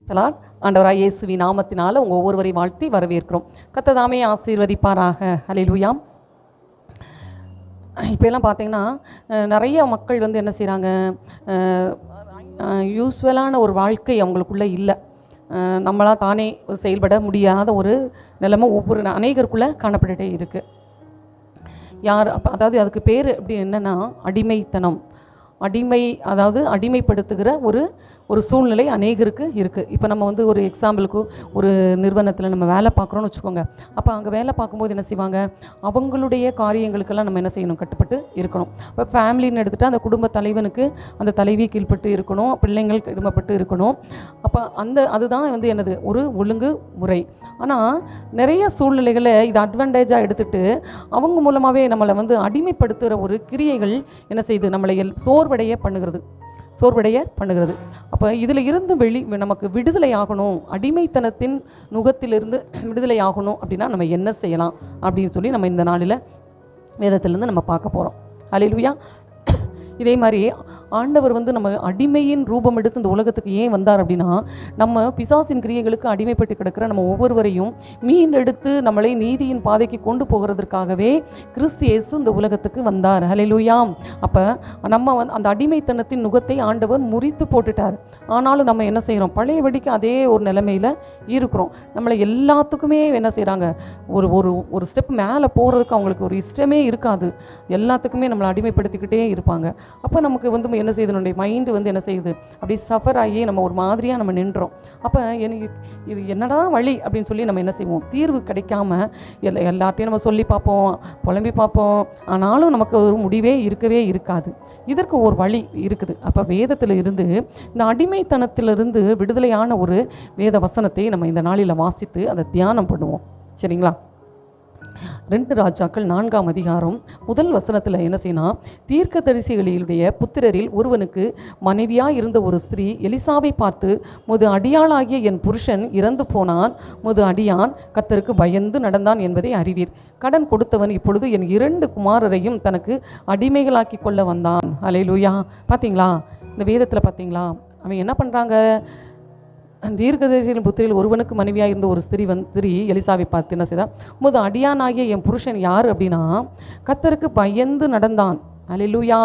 தலால் ஆண்டவராய் இயேசுவின் நாமத்தினால உங்கள் ஒவ்வொருவரையும் வாழ்த்தி வரவேற்கிறோம். கர்த்தர் தாமே ஆசீர்வதிப்பாராக. ஹல்லேலூயா. இப்போ எல்லாம் பார்த்தீங்கன்னா நிறைய மக்கள் வந்து என்ன செய்கிறாங்க, யூஸ்வலான ஒரு வாழ்க்கை அவங்களுக்குள்ளே இல்லை. நம்மளாம் தானே செயல்பட முடியாத ஒரு நிலைமை ஒவ்வொரு அநேகருக்குள்ளே காணப்பட்டுகிட்டே இருக்குது. அதாவது அதுக்கு பேர் அப்படி என்னென்னா அடிமைத்தனம். அதாவது அடிமைப்படுத்துகிற ஒரு சூழ்நிலை அநேகருக்கு இருக்குது. இப்போ நம்ம வந்து ஒரு எக்ஸாம்பிளுக்கு ஒரு நிறுவனத்தில் நம்ம வேலை பார்க்குறோன்னு வச்சுக்கோங்க. அப்போ அங்கே வேலை பார்க்கும்போது என்ன செய்வாங்க, அவங்களுடைய காரியங்களுக்கெல்லாம் நம்ம என்ன செய்யணும், கட்டுப்பட்டு இருக்கணும். இப்போ ஃபேமிலின்னு எடுத்துகிட்டா அந்த குடும்ப தலைவனுக்கு அந்த தலைவி கீழ்பட்டு இருக்கணும், பிள்ளைங்கள் கீழ்ப்பட்டு இருக்கணும். அப்போ அதுதான் வந்து என்னது ஒரு ஒழுங்கு முறை. ஆனால் நிறைய சூழ்நிலைகளை இது அட்வான்டேஜாக எடுத்துகிட்டு அவங்க மூலமாகவே நம்மளை வந்து அடிமைப்படுத்துகிற ஒரு கிரியைகள் என்ன செய்யுது, நம்மளை சோர்வடைய பண்ணுகிறது. அப்போ இதில் இருந்து நமக்கு விடுதலை ஆகணும், அடிமைத்தனத்தின் நுகத்திலிருந்து விடுதலை ஆகணும் அப்படின்னா நம்ம என்ன செய்யலாம் அப்படின்னு சொல்லி நம்ம இந்த நாளில் வேதத்திலேருந்து நம்ம பார்க்க போகிறோம். ஹல்லேலூயா. இதே மாதிரி ஆண்டவர் வந்து நம்ம அடிமையின் ரூபம் எடுத்து இந்த உலகத்துக்கு ஏன் வந்தார் அப்படின்னா, நம்ம பிசாசின் கிரியைகளுக்கு அடிமைப்பட்டு கிடக்கிற நம்ம ஒவ்வொருவரையும் மீண்டெடுத்து நம்மளை நீதியின் பாதைக்கு கொண்டு போகிறதுக்காகவே கிறிஸ்து இயேசு இந்த உலகத்துக்கு வந்தார். ஹல்லேலூயா. அப்போ நம்ம அந்த அடிமைத்தனத்தின் நுகத்தை ஆண்டவர் முறித்து போட்டுட்டார். ஆனாலும் நம்ம என்ன செய்கிறோம், பழையபடிக்கு அதே ஒரு நிலைமையில் இருக்கிறோம். நம்மளை எல்லாத்துக்குமே என்ன செய்கிறாங்க, ஒரு ஸ்டெப் மேலே போகிறதுக்கு அவங்களுக்கு ஒரு இஷ்டமே இருக்காது. எல்லாத்துக்குமே நம்மளை அடிமைப்படுத்திக்கிட்டே இருப்பாங்க. அப்போ நமக்கு வந்து என்ன செய்யுது, நம்முடைய மைண்டு வந்து என்ன செய்யுது, அப்படி சஃபர் ஆகி நம்ம ஒரு மாதிரியாக நம்ம நின்றோம். அப்போ எனக்கு இது என்னடா வழி அப்படின்னு சொல்லி நம்ம என்ன செய்வோம், தீர்வு கிடைக்காம எல்லார்ட்டையும் நம்ம சொல்லி பார்ப்போம், புலம்பி பார்ப்போம். ஆனாலும் நமக்கு ஒரு முடிவே இருக்கவே இருக்காது. இதற்கு ஒரு வழி இருக்குது. அப்போ வேதத்தில் இருந்து இந்த அடிமைத்தனத்திலிருந்து விடுதலையான ஒரு வேத வசனத்தை நம்ம இந்த நாளில் வாசித்து அதை தியானம் பண்ணுவோம். சரிங்களா? 2 ராஜாக்கள் 4ஆம் அதிகாரம் 1 வசனத்தில் என்ன செய்யணும், தீர்க்கதரிசிகளுடைய புத்திரரில் ஒருவனுக்கு மனைவியாக இருந்த ஒரு ஸ்திரீ எலிசாவை பார்த்து, முது அடியாளாகிய என் புருஷன் இறந்து போனான், முது அடியான் கர்த்தருக்கு பயந்து நடந்தான் என்பதை அறிவீர். கடன் கொடுத்தவன் இப்பொழுது என் 2 குமாரரையும் தனக்கு அடிமைகளாக்கி கொள்ள வந்தான். ஹல்லேலூயா. பார்த்தீங்களா, இந்த வேதத்தில் பார்த்தீங்களா, அவன் என்ன பண்ணுறாங்க, தீர்க்கதரிசியின் புத்திரில் ஒருவனுக்கு மனைவியாக இருந்த ஒரு ஸ்திரீ எலிசாவை பார்த்து என்ன செய்தா, முது அடியானாகிய என் புருஷன் யார் அப்படின்னா கர்த்தருக்கு பயந்து நடந்தான். ஹல்லேலூயா.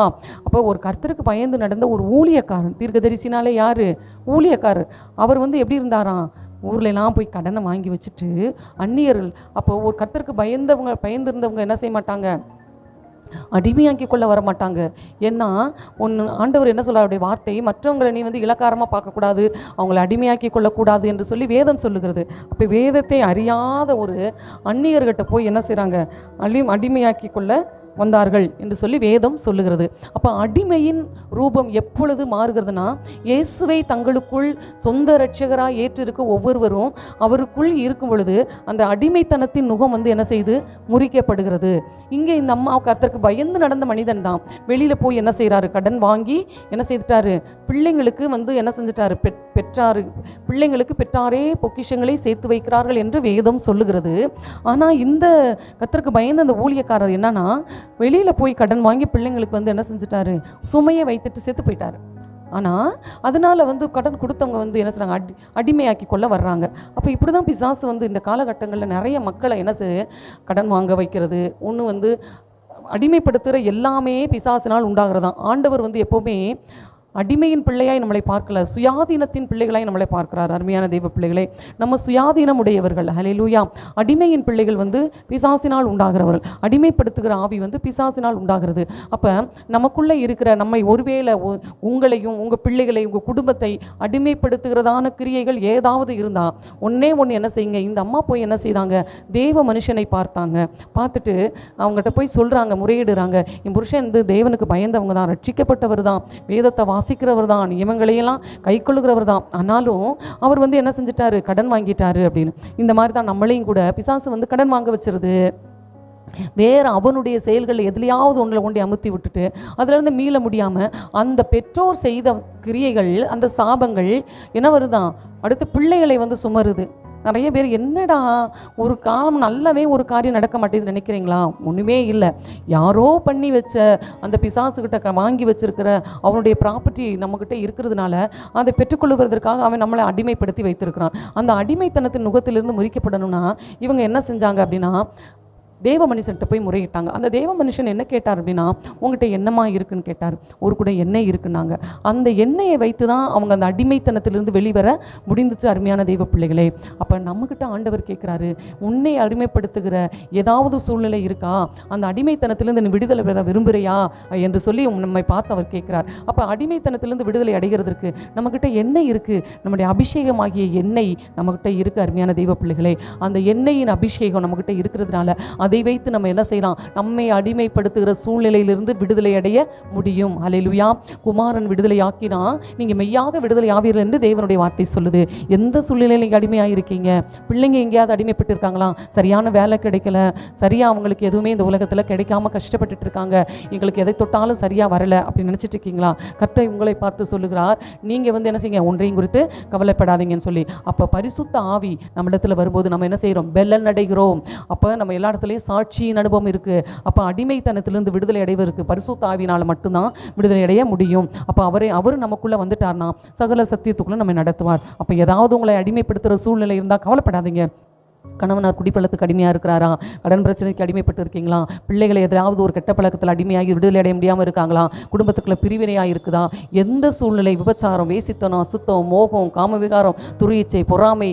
அப்போ ஒரு கர்த்தருக்கு பயந்து நடந்த ஒரு ஊழியக்காரன், தீர்க்கதரிசினாலே யார், ஊழியக்காரர். அவர் வந்து எப்படி இருந்தாராம், ஊர்லெலாம் போய் கடனை வாங்கி வச்சுட்டு அந்நியர்கள். அப்போ ஒரு கர்த்தருக்கு பயந்துருந்தவங்க என்ன செய்ய மாட்டாங்க, அடிமையாக்கி கொள்ள வர மாட்டாங்க. ஏன்னா ஆண்டவர் என்ன சொல்ல, அவருடைய வார்த்தை, மற்றவங்களை நீ வந்து இலக்காரமாக பார்க்கக்கூடாது, அவங்களை அடிமையாக்கி கொள்ளக்கூடாது என்று சொல்லி வேதம் சொல்லுகிறது. அப்போ வேதத்தை அறியாத ஒரு அந்நியர்கிட்ட போய் என்ன செய்கிறாங்க, அடிமையாக்கி கொள்ள வந்தார்கள் என்று சொல்லி வேதம் சொல்லுகிறது. அப்போ அடிமையின் ரூபம் எப்பொழுது மாறுகிறதுனா, இயேசுவை தங்களுக்குள் சொந்த இரட்சகராக ஏற்றிருக்க ஒவ்வொருவரும் அவருக்குள் இருக்கும் பொழுது அந்த அடிமைத்தனத்தின் நுகம் வந்து என்ன செய்து முறிக்கப்படுகிறது. இங்கே இந்த அம்மா கர்த்தருக்கு பயந்து நடந்த மனிதன் தான் வெளியில் போய் என்ன செய்கிறாரு, கடன் வாங்கி என்ன செய்துட்டாரு, பிள்ளைங்களுக்கு வந்து என்ன செஞ்சிட்டாரு, பிள்ளைங்களுக்கு பெற்றாரே பொக்கிஷங்களை சேர்த்து வைக்கிறார்கள் என்று வேதம் சொல்லுகிறது. ஆனால் இந்த கர்த்தருக்கு பயந்து அந்த ஊழியக்காரர் என்னன்னா, வெளியில் போய் கடன் வாங்கி பிள்ளைங்களுக்கு வந்து என்ன செஞ்சுட்டாரு, சுமையை வைத்துட்டு செத்து போயிட்டாரு. ஆனால் அதனால் வந்து கடன் கொடுத்தவங்க வந்து என்ன செய்றாங்க, அடிமையாக்கி கொள்ள வர்றாங்க. அப்போ இப்படி தான் பிசாசு வந்து இந்த காலகட்டங்களில் நிறைய மக்களை என்ன கடன் வாங்க வைக்கிறது. ஒன்று வந்து அடிமைப்படுத்துகிற எல்லாமே பிசாசினால் உண்டாகிறதான். ஆண்டவர் வந்து எப்போவுமே அடிமையின் பிள்ளையாய் நம்மளை பார்க்கல, சுயாதீனத்தின் பிள்ளைகளாய் நம்மளை பார்க்கிறார். அருமையான தெய்வ பிள்ளைகளே, நம்ம சுயாதீனம் உடையவர்கள். ஹல்லேலூயா. அடிமையின் பிள்ளைகள் வந்து பிசாசினால் உண்டாகிறவர்கள், அடிமைப்படுத்துகிற ஆவி வந்து பிசாசினால் உண்டாகிறது. அப்போ நமக்குள்ளே இருக்கிற நம்மை ஒருவேளை உங்களையும் உங்கள் பிள்ளைகளை உங்கள் குடும்பத்தை அடிமைப்படுத்துகிறதான கிரியைகள் ஏதாவது இருந்தால் ஒன்று என்ன செய்யுங்க, இந்த அம்மா போய் என்ன செய்தாங்க, தேவ மனுஷனை பார்த்துட்டு அவங்ககிட்ட போய் சொல்கிறாங்க, முறையிடுறாங்க, என் புருஷன் வந்து தேவனுக்கு பயந்தவங்க தான், ரட்சிக்கப்பட்டவர் தான், வேதத்தை வாசிக்கிறவர் தான், நியமங்களையெல்லாம் கை கொள்ளுகிறவர் தான். ஆனாலும் அவர் வந்து என்ன செஞ்சிட்டாரு, கடன் வாங்கிட்டாரு அப்படின்னு. இந்த மாதிரி தான் நம்மளையும் கூட பிசாசு வந்து கடன் வாங்க வச்சிருது. வேறு அவனுடைய செயல்கள் எதுலையாவது ஒன்றில் கொண்டு அமுத்தி விட்டுட்டு அதிலிருந்து மீள முடியாமல் அந்த பெற்றோர் செய்த கிரியைகள், அந்த சாபங்கள் என்ன வருதான், அடுத்து பிள்ளைகளை வந்து சுமருது. நிறைய பேர் என்னடா ஒரு காலம் நல்லாவே ஒரு காரியம் நடக்க மாட்டேங்குது நினைக்கிறீங்களா? ஒன்றுமே இல்லை. யாரோ பண்ணி வச்ச அந்த பிசாசுக்கிட்ட வாங்கி வச்சிருக்கிற அவனுடைய ப்ராப்பர்ட்டி நம்மக்கிட்ட இருக்கிறதுனால அதை பெற்றுக்கொள்வதற்காக அவன் நம்மளை அடிமைப்படுத்தி வைத்திருக்கிறான். அந்த அடிமைத்தனத்தின் நுகத்திலிருந்து முறிக்கப்படணும்னா இவங்க என்ன செஞ்சாங்க அப்படின்னா, தேவ மனுஷன்கிட்ட போய் முறையிட்டாங்க. அந்த தேவ மனுஷன் என்ன கேட்டார் அப்படின்னா, உங்கள்கிட்ட என்னமா இருக்குன்னு கேட்டார். ஒரு கூட எண்ணெய் இருக்குன்னாங்க. அந்த எண்ணெயை வைத்து தான் அவங்க அந்த அடிமைத்தனத்திலிருந்து வெளிவர முடிந்துச்சு. அருமையான தெய்வ பிள்ளைகளே, அப்போ நம்மக்கிட்ட ஆண்டவர் கேட்குறாரு, உன்னை அடிமைப்படுத்துகிற ஏதாவது சூழ்நிலை இருக்கா? அந்த அடிமைத்தனத்திலிருந்து நீ விடுதலை பெற விரும்புகிறையா என்று சொல்லி நம்மை பார்த்து அவர் கேட்குறார். அப்போ அடிமைத்தனத்திலிருந்து விடுதலை அடைகிறதுக்கு நம்மக்கிட்ட எண்ணெய் இருக்குது. நம்முடைய அபிஷேகமாகிய எண்ணெய் நம்மக்கிட்ட இருக்குது. அருமையான தெய்வ பிள்ளைகளே, அந்த எண்ணெயின் அபிஷேகம் நம்மக்கிட்ட இருக்கிறதுனால அதை வைத்து நம்ம என்ன செய்யலாம்? நம்மை அடிமைப்படுத்துகிற சூழ்நிலையிலிருந்து விடுதலை அடைய முடியும். ஹல்லேலூயா. குமாரன் விடுதலை ஆக்கினா நீங்கள் மெய்யாக விடுதலை ஆவீர்கள் என்று தேவனுடைய வார்த்தை சொல்லுது. எந்த சூழ்நிலையில் நீங்கள் அடிமையாக இருக்கீங்க? பிள்ளைங்க எங்கேயாவது அடிமைப்பட்டு இருக்காங்களா? சரியான வேலை கிடைக்கல, சரியாக அவங்களுக்கு எதுவுமே இந்த உலகத்தில் கிடைக்காம கஷ்டப்பட்டுட்டு இருக்காங்க, எங்களுக்கு எதை தொட்டாலும் சரியாக வரலை அப்படின்னு நினச்சிட்டு இருக்கீங்களா? கர்த்தர் உங்களை பார்த்து சொல்லுகிறார், நீங்கள் என்ன செய்யுங்க, ஒன்றையும் குறித்து கவலைப்படாதீங்கன்னு சொல்லி. அப்போ பரிசுத்த ஆவி நம்மிடத்தில் வரும்போது நம்ம என்ன செய்கிறோம்? பெலன் அடைகிறோம். அப்போ நம்ம எல்லா இடத்துலையும் சாட்சியின் அனுபவம் இருக்கு. அப்போ அடிமைத்தனத்திலிருந்து விடுதலை அடைவதற்கு பரிசுத்த ஆவியினால் மட்டும்தான் விடுதலை அடைய முடியும். அப்போ அவர் நமக்குள்ள வந்துட்டார்னா சகல சத்தியத்துக்குள்ள நம்ம நடத்துவார். அப்போ ஏதாவது உங்களை அடிமைப்படுத்துகிற சூழ்நிலை இருந்தால் கவலைப்படாதீங்க. கணவனார் குடிப்பழத்துக்கு அடிமையாக இருக்கிறாரா? கடன் பிரச்சனைக்கு அடிமைப்பட்டு இருக்கீங்களா? பிள்ளைகளை எதாவது ஒரு கெட்ட பழக்கத்தில் அடிமையாகி விடுதலை அடைய முடியாமல் இருக்காங்களா? குடும்பத்துக்குள்ள பிரிவினையாக இருக்குதா? எந்த சூழ்நிலை, விபச்சாரம், வேசித்தனம், அசுத்தம், மோகம், காமவிகாரம், துரியச்சை, பொறாமை,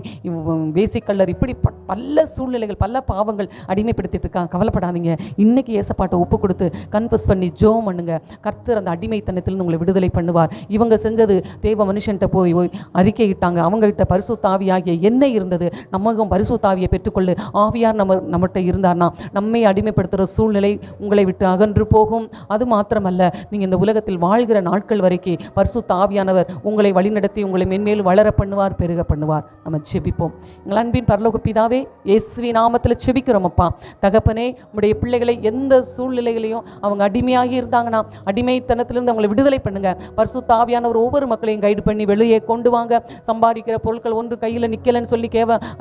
வேசிக்கல்லர், இப்படி பல சூழ்நிலைகள், பல பாவங்கள் அடிமைப்படுத்திட்டு இருக்காங்க. கவலைப்படாதீங்க. இன்னைக்கு ஏசப்பாட்டை ஒப்பு கொடுத்து கன்ஃபஸ் பண்ணி ஜெபம் பண்ணுங்க. கர்த்தர் அந்த அடிமைத்தனத்திலிருந்து உங்களை விடுதலை பண்ணுவார். இவங்க செஞ்சது தேவ மனுஷன்ட்ட போய் அறிக்கையிட்டாங்க. அவங்ககிட்ட பரிசுத்த ஆவியாகிய எண்ணெய் இருந்தது. நமக்கும் பரிசுத்த ஆவியை பெற்றுக்கொள்ளு. ஆவியார் நம்மகிட்ட இருந்தார்னா நம்மை அடிமைப்படுத்துகிற சூழ்நிலை உங்களை விட்டு அகன்று போகும். அது மாத்திரமல்ல, நீங்கள் இந்த உலகத்தில் வாழ்கிற நாட்கள் வரைக்கும் பரிசுத்த ஆவியானவர் உங்களை வழிநடத்தி உங்களை மென்மேலும் வளர பண்ணுவார், பெருக பண்ணுவார். நம்ம செபிப்போம். எங்கள் அன்பின் பரலோக பிதாவே, இயேசுவின் நாமத்தில் செபிக்கிறோம். அப்பா தகப்பனே, உடைய பிள்ளைகளை எந்த சூழ்நிலைகளையும் அவங்க அடிமையாகி இருந்தாங்கன்னா அடிமைத்தனத்திலிருந்து அவங்களை விடுதலை பண்ணுங்க. பரிசுத்த ஆவியானவர் ஒவ்வொரு மக்களையும் கைடு பண்ணி வெளியே கொண்டு வாங்க. சம்பாதிக்கிற பொருட்கள் ஒன்று கையில் நிற்கலன்னு சொல்லி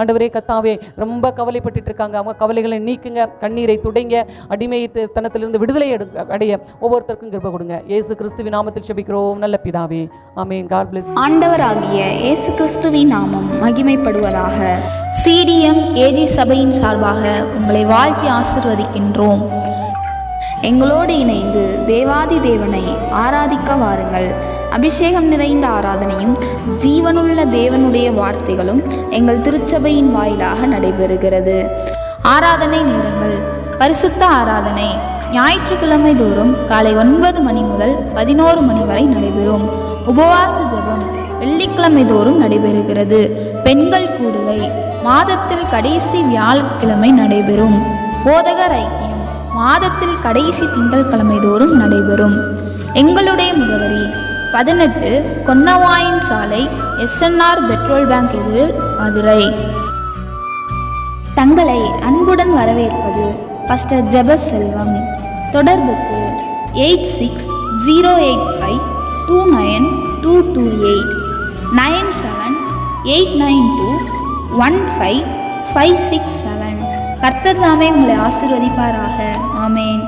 ஆண்டவரே கத்தாவே ரொம்ப கவலைப்பட்டு இருக்காங்க. அவங்க கவலைகளை நீக்குங்க, கண்ணீரை துடைங்க, அடிமைத்தனத்திலிருந்து விடுதலை அடைய ஒவ்வொருத்தருக்கும் கிருபை கொடுங்க. இயேசு கிறிஸ்துவின் நாமத்தில் ஜெபிக்கிறோம் நல்ல பிதாவே, ஆமென். God plus. ஆண்டவராகிய இயேசு கிறிஸ்துவின் நாமம் மகிமைப்படுவதாக. சிடிஎம் ஏஜி சபையின் சார்பாக உங்களை வாழ்த்தி ஆசிர்வதிக்கின்றோம். எங்களோடு இணைந்து தேவாதி தேவனை ஆராதிக்க வாருங்கள். அபிஷேகம் நிறைந்த ஆராதனையும் ஜீவனுள்ள தேவனுடைய வார்த்தைகளும் எங்கள் திருச்சபையின் வாயிலாக நடைபெறுகிறது. ஆராதனை நேரங்கள்: பரிசுத்த ஆராதனை ஞாயிற்றுக்கிழமை தோறும் காலை 9 மணி முதல் 11 மணி வரை நடைபெறும். உபவாச ஜெபம் வெள்ளிக்கிழமை தோறும் நடைபெறுகிறது. பெண்கள் கூடுகை மாதத்தில் கடைசி வியாழக்கிழமை நடைபெறும். போதகர் ஐக்கியம் மாதத்தில் கடைசி திங்கட்கிழமை தோறும் நடைபெறும். எங்களுடைய முகவரி 18 கொன்னவாயின் சாலை, SNR பெட்ரோல் பேங்க் எதிரில், மதுரை. தங்களை அன்புடன் வரவேற்பது பாஸ்டர் ஜெபஸ் செல்வம். தொடர்புக்கு 8608529228 9789215567. கர்த்தர் தாமே உங்களை ஆசீர்வதிப்பாராக. ஆமென்.